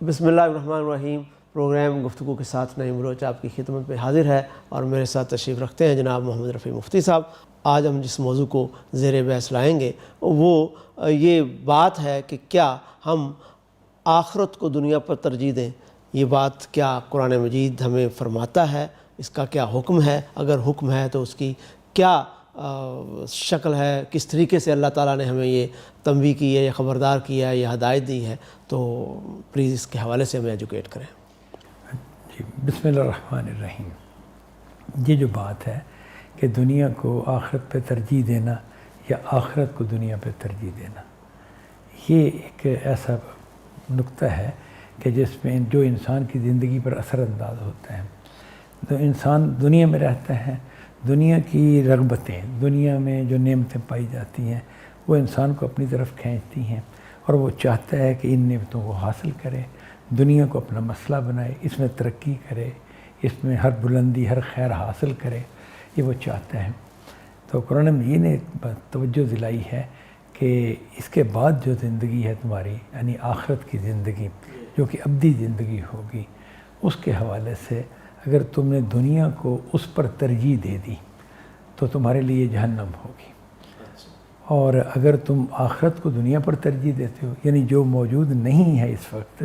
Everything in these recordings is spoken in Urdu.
بسم اللہ الرحمن الرحیم۔ پروگرام گفتگو کے ساتھ نعیم بلوچ آپ کی خدمت میں حاضر ہے اور میرے ساتھ تشریف رکھتے ہیں جناب محمد رفیع مفتی صاحب۔ آج ہم جس موضوع کو زیر بحث لائیں گے وہ یہ بات ہے کہ کیا ہم آخرت کو دنیا پر ترجیح دیں۔ یہ بات کیا قرآن مجید ہمیں فرماتا ہے، اس کا کیا حکم ہے، اگر حکم ہے تو اس کی کیا شکل ہے، کس طریقے سے اللہ تعالیٰ نے ہمیں یہ تنبیہ کی ہے، یہ خبردار کیا ہے، یہ ہدایت دی ہے، تو پلیز اس کے حوالے سے ہمیں ایجوکیٹ کریں۔ جی بسم اللہ الرحمن الرحیم۔ یہ جو بات ہے کہ دنیا کو آخرت پہ ترجیح دینا یا آخرت کو دنیا پہ ترجیح دینا، یہ ایک ایسا نقطہ ہے کہ جس میں جو انسان کی زندگی پر اثر انداز ہوتا ہے۔ تو انسان دنیا میں رہتا ہے، دنیا کی رغبتیں، دنیا میں جو نعمتیں پائی جاتی ہیں وہ انسان کو اپنی طرف کھینچتی ہیں اور وہ چاہتا ہے کہ ان نعمتوں کو حاصل کرے، دنیا کو اپنا مسئلہ بنائے، اس میں ترقی کرے، اس میں ہر بلندی ہر خیر حاصل کرے، یہ وہ چاہتا ہے۔ تو قرآن مجید نے توجہ دلائی ہے کہ اس کے بعد جو زندگی ہے تمہاری، یعنی آخرت کی زندگی جو کہ ابدی زندگی ہوگی، اس کے حوالے سے اگر تم نے دنیا کو اس پر ترجیح دے دی تو تمہارے لیے جہنم ہوگی، اور اگر تم آخرت کو دنیا پر ترجیح دیتے ہو، یعنی جو موجود نہیں ہے اس وقت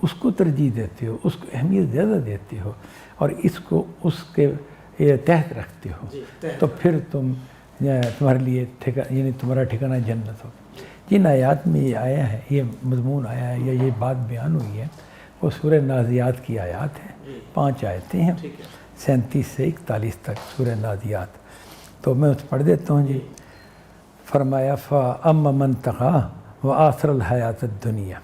اس کو ترجیح دیتے ہو، اس کو اہمیت زیادہ دیتے ہو اور اس کو اس کے تحت رکھتے ہو، تو پھر تمہارے لیے یعنی تمہارا ٹھکانہ جنت ہو۔ جن آیات میں یہ آیا ہے، یہ مضمون آیا ہے یا یہ بات بیان ہوئی ہے، وہ سورہ نازعات کی آیات ہیں، 5 آیتیں ہیں، 37 سے 41 تک سورہ نازعات۔ تو میں اس پڑھ دیتا ہوں جی۔ فرمایا فَأَمَّا مَنْ طَغَىٰ وَآثَرَ الْحَيَاةَ الدُّنْيَا،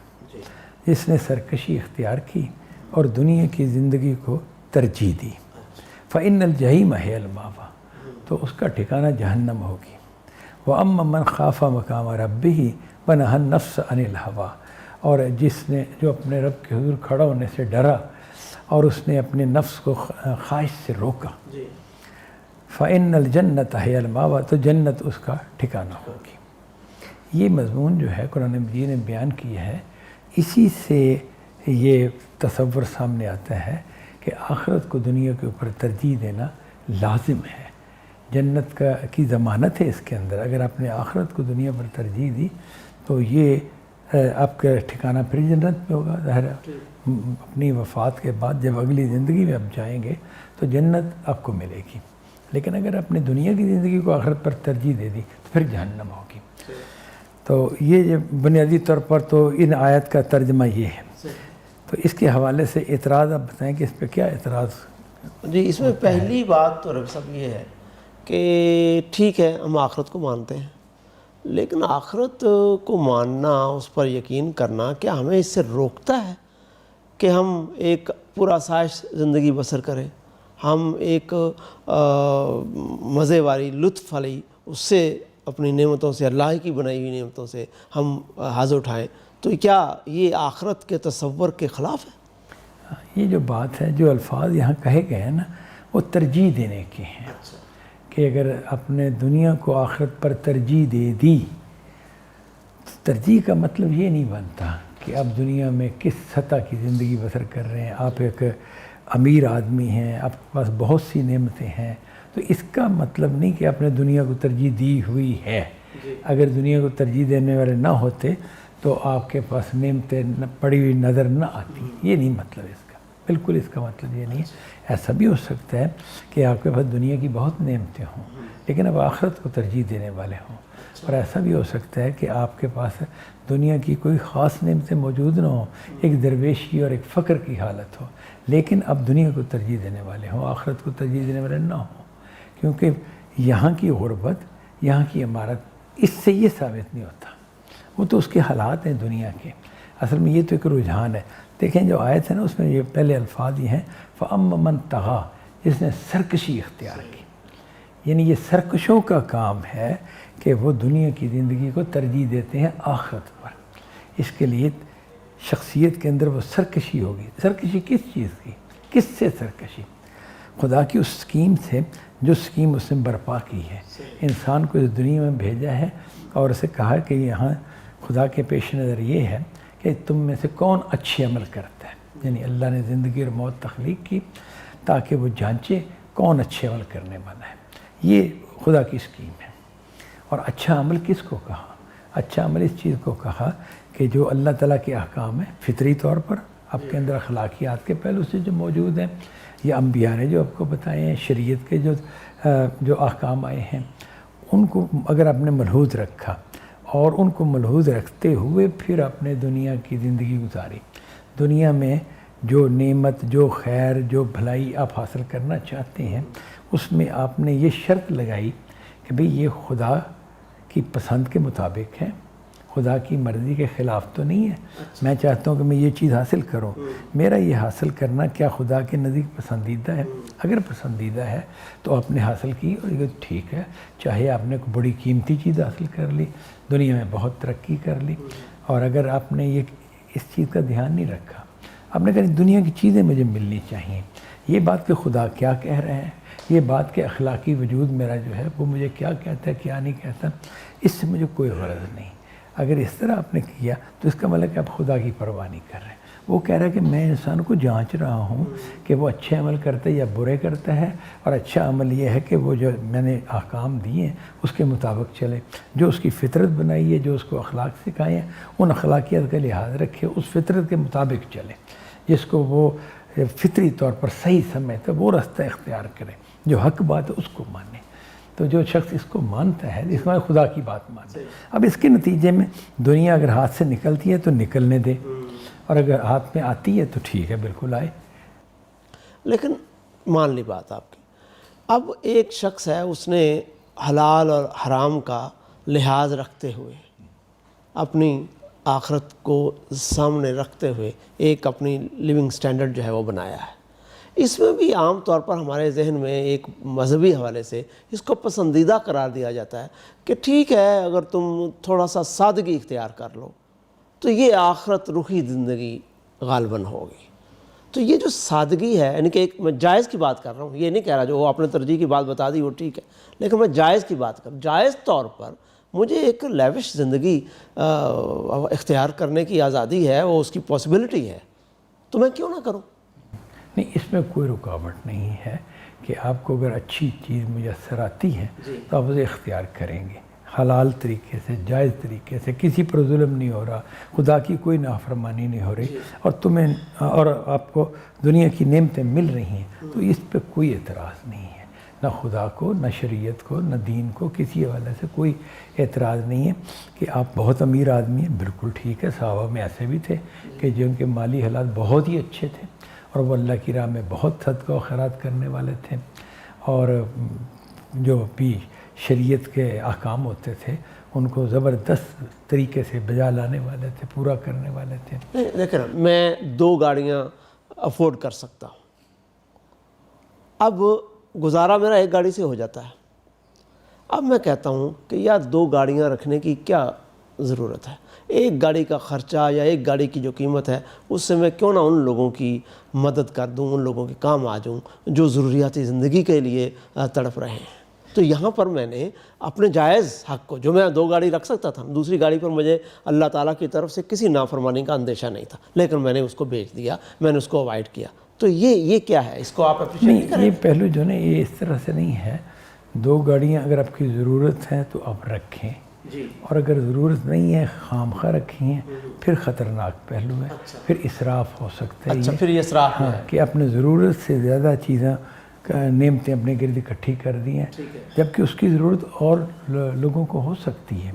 جس نے سرکشی اختیار کی اور دنیا کی زندگی کو ترجیح دی، فَإِنَّ الْجَحِيمَ هِيَ الْمَأْوَىٰ، تو اس کا ٹھکانہ جہنم ہوگی۔ وَأَمَّا مَنْ خَافَ مَقَامَ رَبِّهِ وَنَهَى النَّفْسَ عَنِ الْهَوَىٰ، اور جس نے جو اپنے رب کے حضور کھڑا ہونے سے ڈرا اور اس نے اپنے نفس کو خواہش سے روکا، فَإِنَّ الْجَنَّةَ هِيَ الْمَأْوَىٰ، تو جنت اس کا ٹھکانہ ہوگی۔ یہ مضمون جو ہے قرآن مجید نے بیان کیا ہے، اسی سے یہ تصور سامنے آتا ہے کہ آخرت کو دنیا کے اوپر ترجیح دینا لازم ہے، جنت کی ضمانت ہے اس کے اندر۔ اگر آپ نے آخرت کو دنیا پر ترجیح دی تو یہ آپ کا ٹھکانہ پھر جنت میں ہوگا، ظاہر ہے اپنی وفات کے بعد جب اگلی زندگی میں آپ جائیں گے تو جنت آپ کو ملے گی۔ لیکن اگر آپ نے دنیا کی زندگی کو آخرت پر ترجیح دے دی تو پھر جہنم ہوگی۔ تو یہ بنیادی طور پر تو ان آیت کا ترجمہ یہ ہے۔ تو اس کے حوالے سے اعتراض آپ بتائیں کہ اس پہ کیا اعتراض؟ جی اس میں پہلی بات تو رب صاحب یہ ہے کہ ٹھیک ہے ہم آخرت کو مانتے ہیں، لیکن آخرت کو ماننا، اس پر یقین کرنا کیا ہمیں اس سے روکتا ہے کہ ہم ایک پورا آسائش زندگی بسر کریں، ہم ایک مزے والی لطف والی اس سے اپنی نعمتوں سے، اللہ کی بنائی ہوئی نعمتوں سے ہم حاضر اٹھائیں، تو کیا یہ آخرت کے تصور کے خلاف ہے؟ یہ جو بات ہے، جو الفاظ یہاں کہے گئے ہیں نا، وہ ترجیح دینے کے ہیں کہ اگر اپنے دنیا کو آخرت پر ترجیح دے دی، ترجیح کا مطلب یہ نہیں بنتا کہ آپ دنیا میں کس سطح کی زندگی بسر کر رہے ہیں۔ آپ ایک امیر آدمی ہیں، آپ کے پاس بہت سی نعمتیں ہیں، تو اس کا مطلب نہیں کہ آپ نے دنیا کو ترجیح دی ہوئی ہے۔ اگر دنیا کو ترجیح دینے والے نہ ہوتے تو آپ کے پاس نعمتیں پڑی ہوئی نظر نہ آتی، یہ نہیں مطلب اس کا، بالکل اس کا مطلب یہ نہیں ہے۔ ایسا بھی ہو سکتا ہے کہ آپ کے پاس دنیا کی بہت نعمتیں ہوں لیکن اب آخرت کو ترجیح دینے والے ہوں، اور ایسا بھی ہو سکتا ہے کہ آپ کے پاس دنیا کی کوئی خاص نعمتیں موجود نہ ہوں، ایک درویشی اور ایک فقر کی حالت ہو، لیکن اب دنیا کو ترجیح دینے والے ہوں، آخرت کو ترجیح دینے والے نہ ہوں، کیونکہ یہاں کی غربت، یہاں کی عمارت اس سے یہ ثابت نہیں ہوتا، وہ تو اس کے حالات ہیں دنیا کے۔ اصل میں یہ تو ایک رجحان ہے۔ دیکھیں جو آیت ہے نا، اس میں یہ پہلے الفاظ یہ ہیں فَأَمَّا مَنْ طَغَىٰ، جس نے سرکشی اختیار کی، یعنی یہ سرکشوں کا کام ہے کہ وہ دنیا کی زندگی کو ترجیح دیتے ہیں آخرت پر۔ اس کے لیے شخصیت کے اندر وہ سرکشی ہوگی۔ سرکشی کس چیز کی؟ کس سے سرکشی؟ خدا کی اس سکیم سے جو سکیم اس نے برپا کی ہے، انسان کو اس دنیا میں بھیجا ہے اور اسے کہا کہ یہاں خدا کے پیش نظر یہ ہے کہ تم میں سے کون اچھے عمل کرتا یعنی اللہ نے زندگی اور موت تخلیق کی تاکہ وہ جانچے کون اچھے عمل کرنے والا ہے. یہ خدا کی اسکیم ہے. اور اچھا عمل کس کو کہا؟ اچھا عمل اس چیز کو کہا کہ جو اللہ تعالیٰ کے احکام ہیں فطری طور پر آپ کے اندر اخلاقیات کے پہلو سے جو موجود ہیں، یا انبیاء نے جو آپ کو بتائے ہیں، شریعت کے جو احکام آئے ہیں، ان کو اگر آپ نے ملحوظ رکھا اور ان کو ملحوظ رکھتے ہوئے پھر اپنے دنیا کی زندگی گزاری، دنیا میں جو نعمت، جو خیر، جو بھلائی آپ حاصل کرنا چاہتے ہیں، اس میں آپ نے یہ شرط لگائی کہ بھئی یہ خدا کی پسند کے مطابق ہے، خدا کی مرضی کے خلاف تو نہیں ہے. میں چاہتا ہوں کہ میں یہ چیز حاصل کروں، میرا یہ حاصل کرنا کیا خدا کے نزدیک پسندیدہ ہے؟ اگر پسندیدہ ہے تو آپ نے حاصل کی اور یہ ٹھیک ہے. چاہے آپ نے کوئی بڑی قیمتی چیز حاصل کر لی، دنیا میں بہت ترقی کر لی، اور اگر آپ نے یہ اس چیز کا دھیان نہیں رکھا، آپ نے کہا دنیا کی چیزیں مجھے ملنی چاہیے، یہ بات کہ خدا کیا کہہ رہے ہیں، یہ بات کہ اخلاقی وجود میرا جو ہے وہ مجھے کیا کہتا ہے کیا نہیں کہتا، اس سے مجھے کوئی غرض نہیں. اگر اس طرح آپ نے کیا تو اس کا مطلب ہے کہ آپ خدا کی پرواہ نہیں کر رہے ہیں. وہ کہہ رہا ہے کہ میں انسان کو جانچ رہا ہوں کہ وہ اچھے عمل کرتا ہے یا برے کرتا ہے، اور اچھا عمل یہ ہے کہ وہ جو میں نے احکام دیے ہیں اس کے مطابق چلے، جو اس کی فطرت بنائی ہے، جو اس کو اخلاق سکھائے ہیں، ان اخلاقیات کا لحاظ رکھے، اس فطرت کے مطابق چلے، جس کو وہ فطری طور پر صحیح سمجھتا ہے وہ راستہ اختیار کرے، جو حق بات ہے اس کو مانے. تو جو شخص اس کو مانتا ہے اس میں خدا کی بات مانتا ہے. اب اس کے نتیجے میں دنیا اگر ہاتھ سے نکلتی ہے تو نکلنے دے، اور اگر ہاتھ میں آتی ہے تو ٹھیک ہے، بالکل آئے. لیکن مان لی بات آپ کی، اب ایک شخص ہے اس نے حلال اور حرام کا لحاظ رکھتے ہوئے، اپنی آخرت کو سامنے رکھتے ہوئے ایک اپنی لیونگ سٹینڈرڈ جو ہے وہ بنایا ہے. اس میں بھی عام طور پر ہمارے ذہن میں ایک مذہبی حوالے سے اس کو پسندیدہ قرار دیا جاتا ہے کہ ٹھیک ہے اگر تم تھوڑا سا سادگی اختیار کر لو تو یہ آخرت رخی زندگی غالباً ہوگی. تو یہ جو سادگی ہے، یعنی کہ ایک میں جائز کی بات کر رہا ہوں، یہ نہیں کہہ رہا جو وہ آپ نے ترجیح کی بات بتا دی وہ ٹھیک ہے، لیکن میں جائز کی بات کروں. جائز طور پر مجھے ایک لیوش زندگی اختیار کرنے کی آزادی ہے، وہ اس کی پاسبلٹی ہے، تو میں کیوں نہ کروں؟ نہیں، اس میں کوئی رکاوٹ نہیں ہے کہ آپ کو اگر اچھی چیز میسر آتی ہے تو آپ اسے اختیار کریں گے حلال طریقے سے، جائز طریقے سے، کسی پر ظلم نہیں ہو رہا، خدا کی کوئی نافرمانی نہیں ہو رہی، اور آپ کو دنیا کی نعمتیں مل رہی ہیں، تو اس پہ کوئی اعتراض نہیں ہے، نہ خدا کو، نہ شریعت کو، نہ دین کو، کسی حوالے سے کوئی اعتراض نہیں ہے. کہ آپ بہت امیر آدمی ہیں، بالکل ٹھیک ہے. صحابہ میں ایسے بھی تھے کہ جن کے مالی حالات بہت ہی اچھے تھے اور وہ اللہ کی راہ میں بہت صدقہ و خیرات کرنے والے تھے، اور جو بھی شریعت کے احکام ہوتے تھے ان کو زبردست طریقے سے بجا لانے والے تھے، پورا کرنے والے تھے. دیکھیں میں 2 گاڑیاں افورڈ کر سکتا ہوں، اب گزارا میرا 1 گاڑی سے ہو جاتا ہے. اب میں کہتا ہوں کہ یار 2 گاڑیاں رکھنے کی کیا ضرورت ہے، 1 گاڑی کا خرچہ یا 1 گاڑی کی جو قیمت ہے اس سے میں کیوں نہ ان لوگوں کی مدد کر دوں، ان لوگوں کے کام آ جاؤں جو ضروریاتی زندگی کے لیے تڑپ رہے ہیں. تو یہاں پر میں نے اپنے جائز حق کو، جو میں 2 گاڑی رکھ سکتا تھا، دوسری گاڑی پر مجھے اللہ تعالیٰ کی طرف سے کسی نافرمانی کا اندیشہ نہیں تھا، لیکن میں نے اس کو بیچ دیا، میں نے اس کو اوائڈ کیا. تو یہ کیا ہے، اس کو آپ اپریشیٹ نہیں کریں؟ یہ پہلو جو ہے یہ اس طرح سے نہیں ہے. 2 گاڑیاں اگر آپ کی ضرورت ہے تو آپ رکھیں، اور اگر ضرورت نہیں ہے خامخواہ رکھی ہیں پھر خطرناک پہلو ہے، پھر اسراف ہو سکتا ہے. اچھا، پھر یہ اسراف ہے کہ اپنے ضرورت سے زیادہ چیزیں نعمتیں اپنے گرد اکٹھی کر دی ہیں، جبکہ اس کی ضرورت اور لوگوں کو ہو سکتی ہے.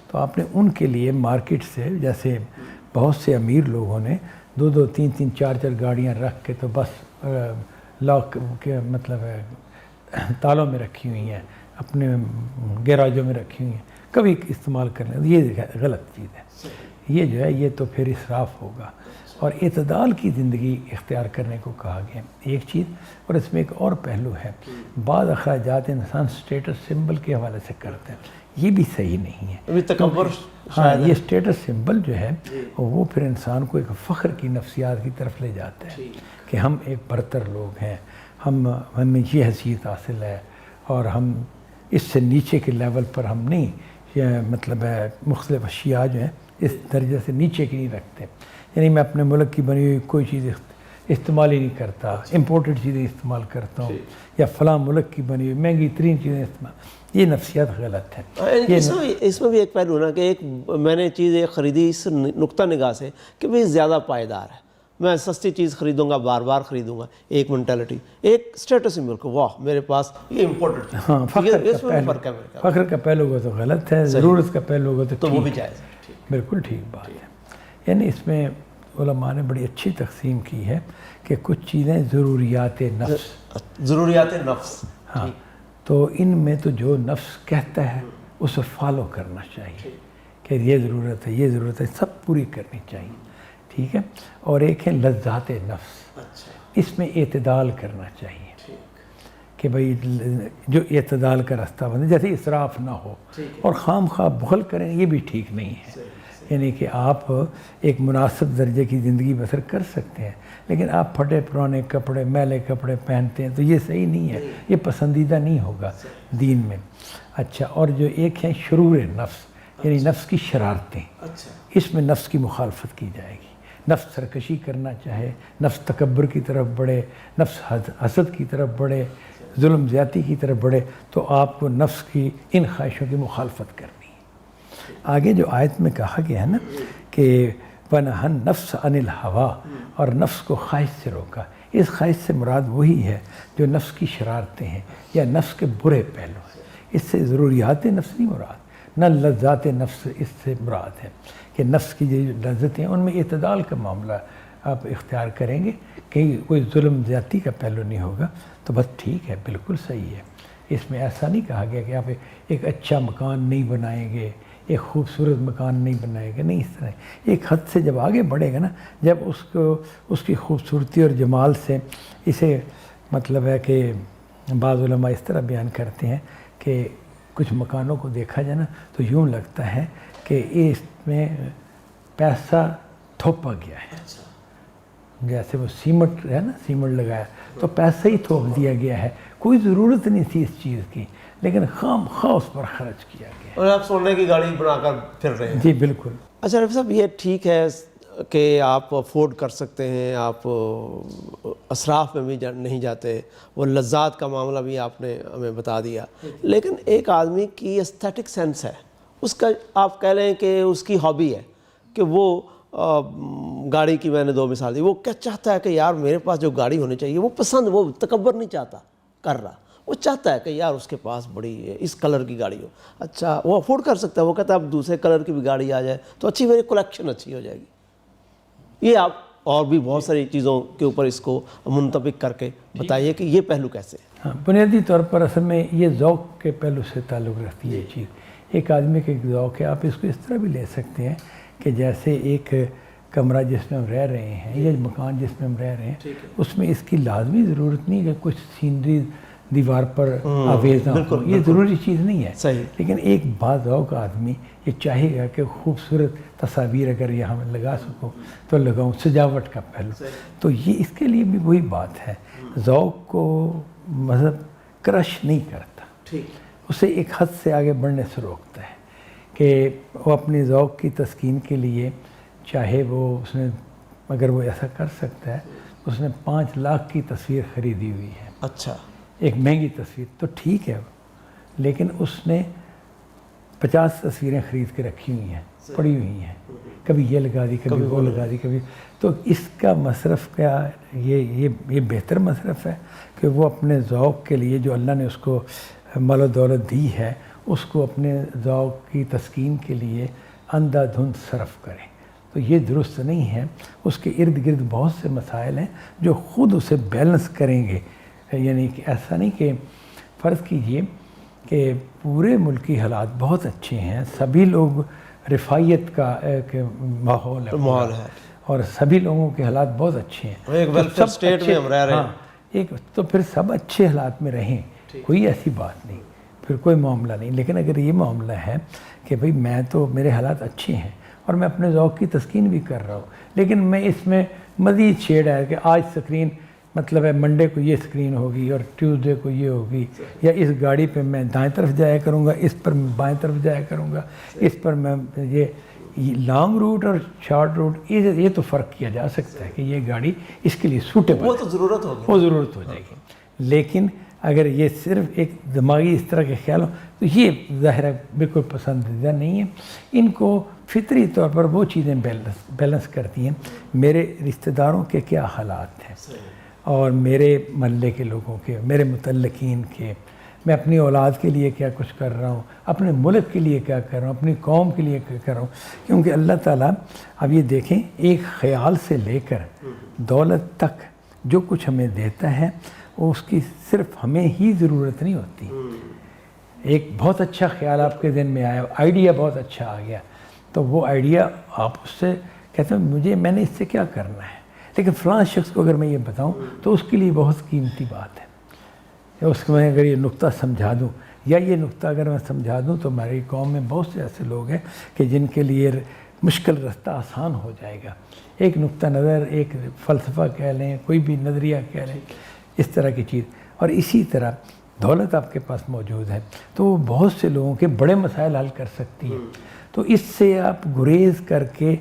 تو آپ نے ان کے لیے مارکیٹ سے، جیسے بہت سے امیر لوگوں نے 2-2, 3-3, 4-4 گاڑیاں رکھ کے تو بس لاک کے مطلب ہے تالوں میں رکھی ہوئی ہیں، اپنے گیراجوں میں رکھی ہوئی ہیں، کبھی استعمال کرنے. یہ غلط چیز ہے، یہ جو ہے یہ تو پھر اسراف ہوگا. اور اعتدال کی زندگی اختیار کرنے کو کہا گیا ایک چیز. اور اس میں ایک اور پہلو ہے، بعض اخراجات انسان سٹیٹس سمبل کے حوالے سے کرتے ہیں، یہ بھی صحیح نہیں ہے. ابھی تکبر، ہاں، یہ سٹیٹس سمبل جو ہے وہ پھر انسان کو ایک فخر کی نفسیات کی طرف لے جاتا ہے کہ ہم ایک برتر لوگ ہیں، ہمیں یہ حیثیت حاصل ہے، اور ہم اس سے نیچے کے لیول پر ہم نہیں، مطلب ہے مختلف اشیاء جو ہیں اس درجے سے نیچے کی نہیں رکھتے. یعنی میں اپنے ملک کی بنی ہوئی کوئی چیز استعمال ہی نہیں کرتا، امپورٹڈ چیزیں استعمال کرتا ہوں، یا فلاں ملک کی بنی ہوئی مہنگی ترین چیزیں استعمال، یہ نفسیات غلط ہے۔ اس میں بھی ایک پہلو نا کہ ایک میں نے چیز ایک خریدی اس نقطہ نگاہ سے کہ بھئی زیادہ پائیدار ہے، میں سستی چیز خریدوں گا، بار بار خریدوں گا، ایک مینٹلٹی، ایک اسٹیٹس سمبل کو واہ میرے پاس یہ امپورٹنٹ ہے۔ ہاں، فخر کا پہلو ہوگا تو غلط ہے، ضرورت کا پہلو ہوگا تو وہ بھی جائز ہے۔ بالکل ٹھیک بات ہے۔ یعنی اس میں علماء نے بڑی اچھی تقسیم کی ہے کہ کچھ چیزیں ضروریات نفس، ہاں، تو ان میں تو جو نفس کہتا ہے اسے فالو کرنا چاہیے کہ یہ ضرورت ہے، یہ ضرورت ہے، سب پوری کرنی چاہیے، ٹھیک ہے۔ اور ایک ہے لذات نفس، اس میں اعتدال کرنا چاہیے کہ بھئی جو اعتدال کا راستہ بنے، جیسے اسراف نہ ہو اور خام خواہ بخل کریں، یہ بھی ٹھیک نہیں ہے۔ یعنی کہ آپ ایک مناسب درجے کی زندگی بسر کر سکتے ہیں، لیکن آپ پھٹے پرانے کپڑے، میلے کپڑے پہنتے ہیں تو یہ صحیح نہیں ہے، یہ پسندیدہ نہیں ہوگا دین میں۔ اچھا، اور جو ایک ہے شرور نفس، یعنی نفس کی شرارتیں، اس میں نفس کی مخالفت کی جائے گی۔ نفس سرکشی کرنا چاہے، نفس تکبر کی طرف بڑھے، نفس حسد کی طرف بڑھے، ظلم زیادتی کی طرف بڑھے، تو آپ کو نفس کی ان خواہشوں کی مخالفت کرنی ہے۔ آگے جو آیت میں کہا گیا ہے نا کہ وَنَهَا النَّفْسَ عَنِ الْهَوَىٰ، اور نفس کو خواہش سے روکا، اس خواہش سے مراد وہی ہے جو نفس کی شرارتیں ہیں یا نفس کے برے پہلو ہیں۔ اس سے ضروریات نفس نہیں مراد، نہ لذات نفس اس سے مراد ہے کہ نفس کی جو لذتیں ہیں ان میں اعتدال کا معاملہ آپ اختیار کریں گے، کہیں کوئی ظلم زیادتی کا پہلو نہیں ہوگا تو بس ٹھیک ہے، بالکل صحیح ہے۔ اس میں ایسا نہیں کہا گیا کہ آپ ایک اچھا مکان نہیں بنائیں گے، ایک خوبصورت مکان نہیں بنائے گا، نہیں، اس طرح ایک حد سے جب آگے بڑھے گا نا، جب اس کی خوبصورتی اور جمال سے اسے مطلب ہے کہ بعض علماء اس طرح بیان کرتے ہیں کہ کچھ مکانوں کو دیکھا جائے نا تو یوں لگتا ہے کہ اس میں پیسہ تھوپا گیا ہے، جیسے وہ سیمنٹ ہے نا، سیمنٹ لگایا تو پیسہ ہی تھوپ دیا گیا ہے، کوئی ضرورت نہیں تھی اس چیز کی، لیکن خام خواہ اس پر خرچ کیا گیا، اور آپ سونے کی گاڑی بنا کر پھر رہے ہیں۔ جی بالکل۔ اچھا رفیع صاحب، یہ ٹھیک ہے کہ آپ افورڈ کر سکتے ہیں، آپ اسراف میں بھی نہیں جاتے، وہ لذات کا معاملہ بھی آپ نے ہمیں بتا دیا، لیکن ایک آدمی کی ایستھیٹک سینس ہے، اس کا آپ کہہ لیں کہ اس کی ہابی ہے کہ وہ گاڑی کی میں نے دو مثال دی، وہ کیا چاہتا ہے کہ یار میرے پاس جو گاڑی ہونی چاہیے، وہ پسند، وہ تکبر نہیں چاہتا کر رہا، وہ چاہتا ہے کہ یار اس کے پاس بڑی اس کلر کی گاڑی ہو، اچھا وہ افورڈ کر سکتا ہے، وہ کہتا ہے اب دوسرے کلر کی بھی گاڑی آ جائے تو اچھی، میری کلیکشن اچھی ہو جائے گی۔ یہ آپ اور بھی بہت ساری چیزوں کے اوپر اس کو منطبق کر کے بتائیے کہ یہ پہلو کیسے ہے۔ ہاں، بنیادی طور پر اصل میں یہ ذوق کے پہلو سے تعلق رکھتی ہے یہ چیز۔ ایک آدمی کا ایک ذوق ہے، آپ اس کو اس طرح بھی لے سکتے ہیں کہ جیسے ایک کمرہ جس میں ہم رہ رہے ہیں یا مکان جس میں ہم رہ رہے ہیں، اس میں اس کی لازمی ضرورت نہیں کہ کچھ سینری دیوار پر آویزاں ہوں، یہ ضروری چیز نہیں ہے، لیکن ایک بعض ذوق آدمی یہ چاہے گا کہ خوبصورت تصاویر اگر یہاں میں لگا سکوں تو لگاؤں، سجاوٹ کا پہلو، تو یہ اس کے لیے بھی وہی بات ہے، ذوق کو مذہب کرش نہیں کرتا، اسے ایک حد سے آگے بڑھنے سے روکتا ہے کہ وہ اپنے ذوق کی تسکین کے لیے چاہے وہ اس نے، اگر وہ ایسا کر سکتا ہے، اس نے 5 لاکھ کی تصویر خریدی ہوئی ہے، اچھا ایک مہنگی تصویر تو ٹھیک ہے، لیکن اس نے 50 تصویریں خرید کے رکھی ہوئی ہیں، پڑی ہوئی ہیں، کبھی یہ لگا دی، کبھی وہ لگا دی، کبھی، تو اس کا مصرف کیا، یہ بہتر مصرف ہے کہ وہ اپنے ذوق کے لیے جو اللہ نے اس کو مال و دولت دی ہے، اس کو اپنے ذوق کی تسکین کے لیے اندھا دھند صرف کرے، تو یہ درست نہیں ہے۔ اس کے ارد گرد بہت سے مسائل ہیں جو خود اسے بیلنس کریں گے، یعنی کہ ایسا نہیں کہ فرض کیجئے کہ پورے ملکی حالات بہت اچھے ہیں، سبھی لوگ رفاہیت کا ایک ماحول ہے اور سبھی لوگوں کے حالات بہت اچھے ہیں، ایک ویلفیئر اسٹیٹ میں ہم رہ رہے ہیں، تو پھر سب اچھے حالات میں رہیں، کوئی ایسی بات نہیں، پھر کوئی معاملہ نہیں۔ لیکن اگر یہ معاملہ ہے کہ بھئی میں تو میرے حالات اچھے ہیں اور میں اپنے ذوق کی تسکین بھی کر رہا ہوں، لیکن میں اس میں مزید شیڈ ہے کہ آج سکرین مطلب ہے منڈے کو یہ سکرین ہوگی اور ٹیوزڈے کو یہ ہوگی، یا اس گاڑی پہ میں دائیں طرف جایا کروں گا، اس پر میں بائیں طرف جایا کروں گا، اس پر میں لانگ روٹ اور شارٹ روٹ یہ تو فرق کیا جا سکتا ہے کہ یہ گاڑی اس کے لیے سوٹیبل وہ تو ضرورت ہوگی، وہ ضرورت ہو جائے گی، لیکن اگر یہ صرف ایک دماغی اس طرح کے خیال ہو تو یہ ظاہر ہے بالکل پسندیدہ نہیں ہے۔ ان کو فطری طور پر وہ چیزیں بیلنس کرتی ہیں، میرے رشتہ داروں کے کیا حالات ہیں اور میرے محلے کے لوگوں کے، میرے متعلقین کے، میں اپنی اولاد کے لیے کیا کچھ کر رہا ہوں، اپنے ملک کے لیے کیا کر رہا ہوں، اپنی قوم کے لیے کیا کر رہا ہوں، کیونکہ اللہ تعالیٰ اب یہ دیکھیں ایک خیال سے لے کر دولت تک جو کچھ ہمیں دیتا ہے وہ اس کی صرف ہمیں ہی ضرورت نہیں ہوتی۔ ایک بہت اچھا خیال آپ کے ذہن میں آیا، آئیڈیا بہت اچھا آ گیا، تو وہ آئیڈیا آپ اس سے کہتے ہیں میں نے اس سے کیا کرنا ہے، لیکن فلاں شخص کو اگر میں یہ بتاؤں تو اس کے لیے بہت قیمتی بات ہے، یا اس کو میں اگر یہ نقطہ سمجھا دوں یا یہ نقطہ اگر میں سمجھا دوں تو ہماری قوم میں بہت سے ایسے لوگ ہیں کہ جن کے لیے مشکل رستہ آسان ہو جائے گا۔ ایک نقطہ نظر، ایک فلسفہ کہہ لیں، کوئی بھی نظریہ کہہ لیں، اس طرح کی چیز، اور اسی طرح دولت آپ کے پاس موجود ہے تو وہ بہت سے لوگوں کے بڑے مسائل حل کر سکتی ہے۔ تو اس سے آپ گریز کر کے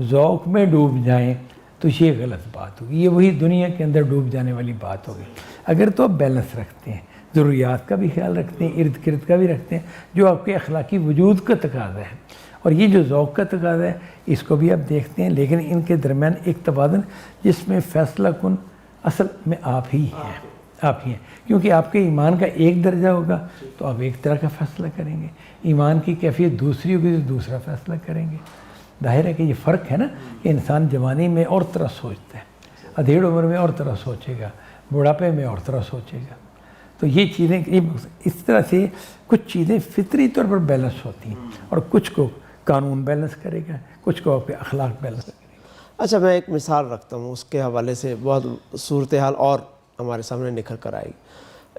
ذوق میں ڈوب جائیں تو یہ غلط بات ہوگی، یہ وہی دنیا کے اندر ڈوب جانے والی بات ہوگی۔ اگر تو آپ بیلنس رکھتے ہیں، ضروریات کا بھی خیال رکھتے ہیں، ارد گرد کا بھی رکھتے ہیں، جو آپ کے اخلاقی وجود کا تقاضا ہے، اور یہ جو ذوق کا تقاضا ہے اس کو بھی آپ دیکھتے ہیں، لیکن ان کے درمیان ایک توازن جس میں فیصلہ کن اصل میں آپ ہی ہیں، کیونکہ آپ کے ایمان کا ایک درجہ ہوگا تو آپ ایک طرح کا فیصلہ کریں گے، ایمان کی کیفیت دوسری ہوگی تو دوسرا فیصلہ کریں گے۔ ظاہر ہے کہ یہ فرق ہے نا کہ انسان جوانی میں اور طرح سوچتا ہے، ادھیڑ عمر میں اور طرح سوچے گا، بڑھاپے میں اور طرح سوچے گا۔ تو یہ چیزیں اس طرح سے کچھ چیزیں فطری طور پر بیلنس ہوتی ہیں، اور کچھ کو قانون بیلنس کرے گا، کچھ کو آپ کے اخلاق بیلنس کرے گا۔ اچھا، میں ایک مثال رکھتا ہوں، اس کے حوالے سے بہت صورتحال اور ہمارے سامنے نکھر کر آئی۔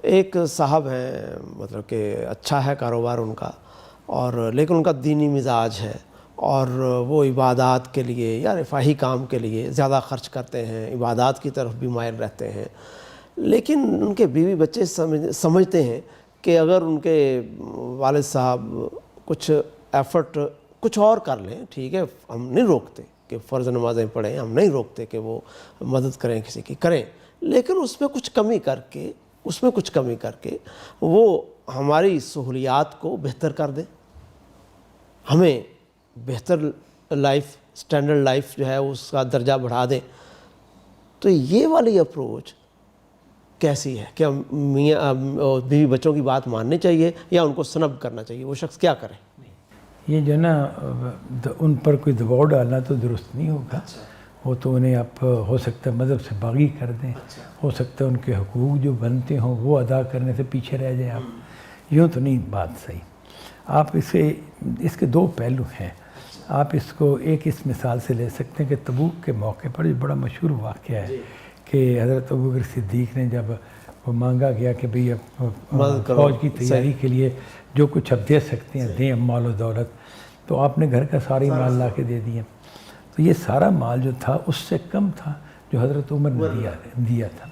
ایک صاحب ہیں، مطلب کہ اچھا ہے کاروبار ان کا، اور لیکن ان کا دینی مزاج ہے، اور وہ عبادات کے لیے یا رفاہی کام کے لیے زیادہ خرچ کرتے ہیں، عبادات کی طرف بھی مائل رہتے ہیں، لیکن ان کے بیوی بچے سمجھتے ہیں کہ اگر ان کے والد صاحب کچھ ایفرٹ کچھ اور کر لیں، ٹھیک ہے، ہم نہیں روکتے کہ فرض نمازیں پڑھیں، ہم نہیں روکتے کہ وہ مدد کریں کسی کی، کریں، لیکن اس میں کچھ کمی کر کے وہ ہماری سہولیات کو بہتر کر دیں، ہمیں بہتر لائف سٹینڈرڈ لائف جو ہے اس کا درجہ بڑھا دیں۔ تو یہ والی اپروچ کیسی ہے؟ کیا میاں بیوی بچوں کی بات ماننی چاہیے یا ان کو سنب کرنا چاہیے؟ وہ شخص کیا کرے؟ یہ جو نا ان پر کوئی دباؤ ڈالنا تو درست نہیں ہوگا، وہ تو انہیں آپ ہو سکتا ہے مذہب سے باغی کر دیں، ہو سکتا ہے ان کے حقوق جو بنتے ہوں وہ ادا کرنے سے پیچھے رہ جائیں آپ، یوں تو نہیں بات صحیح۔ آپ اس کے دو پہلو ہیں، آپ اس کو ایک اس مثال سے لے سکتے ہیں کہ تبوک کے موقع پر یہ بڑا مشہور واقعہ ہے کہ حضرت ابوبکر صدیق نے جب وہ مانگا گیا کہ بھئی فوج کی تیاری کے لیے جو کچھ آپ دے سکتے ہیں دیں، مال و دولت، تو آپ نے گھر کا ساری مال لا کے دے دیا، تو یہ سارا مال جو تھا اس سے کم تھا جو حضرت عمر نے دیا تھا۔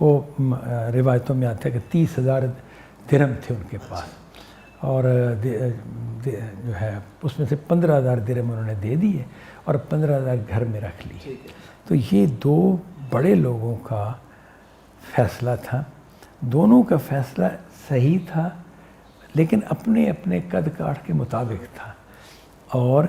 وہ روایتوں میں آتا ہے کہ 30,000 درہم تھے ان کے پاس، اور جو ہے اس میں سے 15,000 درہم انہوں نے دے دیے اور 15,000 گھر میں رکھ لیے۔ تو یہ دو بڑے لوگوں کا فیصلہ تھا، دونوں کا فیصلہ صحیح تھا، لیکن اپنے اپنے قد کاٹ کے مطابق تھا، اور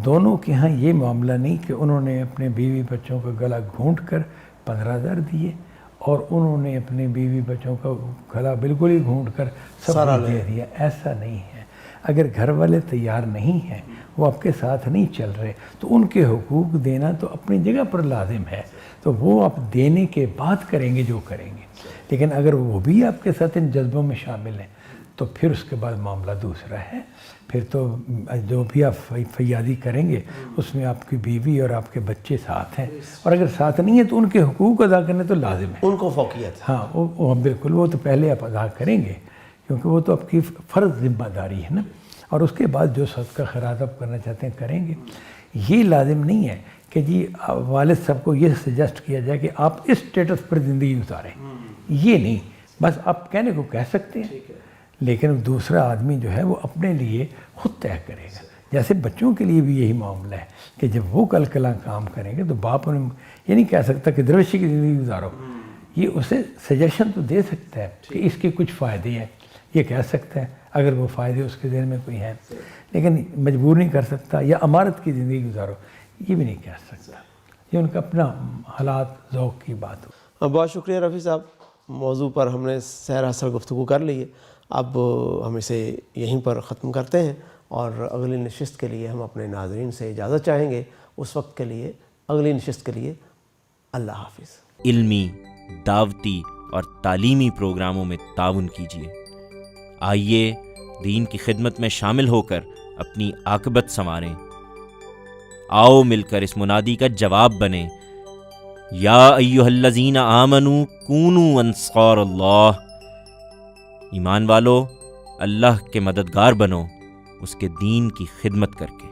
دونوں کے ہاں یہ معاملہ نہیں کہ انہوں نے اپنے بیوی بچوں کا گلا گھونٹ کر 15,000 دیے اور انہوں نے اپنے بیوی بچوں کا گلا بالکل ہی گھونٹ کر سب دے دیا، ایسا نہیں ہے۔ اگر گھر والے تیار نہیں ہیں، وہ آپ کے ساتھ نہیں چل رہے، تو ان کے حقوق دینا تو اپنی جگہ پر لازم ہے، تو وہ آپ دینے کے بعد کریں گے جو کریں گے، لیکن اگر وہ بھی آپ کے ساتھ ان جذبوں میں شامل ہیں تو پھر اس کے بعد معاملہ دوسرا ہے۔ پھر تو جو بھی آپ فیاضی کریں گے اس میں آپ کی بیوی اور آپ کے بچے ساتھ ہیں، اور اگر ساتھ نہیں ہیں تو ان کے حقوق ادا کرنے تو لازم ہے، ان کو فوقیت۔ ہاں وہ بالکل، وہ تو پہلے آپ ادا کریں گے کیونکہ وہ تو آپ کی فرض ذمہ داری ہے نا، اور اس کے بعد جو صدقہ خیرات آپ کرنا چاہتے ہیں کریں گے۔ یہ لازم نہیں ہے کہ جی والد صاحب کو یہ سجیسٹ کیا جائے کہ آپ اس سٹیٹس پر زندگی گزاریں، یہ نہیں، بس آپ کہنے کو کہہ سکتے ہیں، لیکن دوسرا آدمی جو ہے وہ اپنے لیے خود طے کرے گا جیسے بچوں کے لیے بھی یہی معاملہ ہے کہ جب وہ کل کلا کام کریں گے تو باپ انہیں یہ نہیں کہہ سکتا کہ درویشی کی زندگی گزارو، یہ اسے سجیشن تو دے سکتا ہے کہ اس کے کچھ فائدے ہیں، یہ کہہ سکتا ہے اگر وہ فائدے اس کے ذہن میں کوئی ہیں، لیکن مجبور نہیں کر سکتا، یا امارت کی زندگی گزارو یہ بھی نہیں کہہ سکتا، یہ ان کا اپنا حالات ذوق کی بات ہو۔ بہت شکریہ رفیع صاحب، موضوع پر ہم نے سیر اثر گفتگو کر لی ہے، اب ہم اسے یہیں پر ختم کرتے ہیں اور اگلی نشست کے لیے ہم اپنے ناظرین سے اجازت چاہیں گے۔ اس وقت کے لیے، اگلی نشست کے لیے اللہ حافظ۔ علمی، دعوتی اور تعلیمی پروگراموں میں تعاون کیجیے۔ آئیے دین کی خدمت میں شامل ہو کر اپنی عاقبت سنواریں۔ آؤ مل کر اس منادی کا جواب بنیں، یا ایھا الذین آمنوا کونوا انصار اللہ۔ ایمان والو، اللہ کے مددگار بنو اس کے دین کی خدمت کر کے۔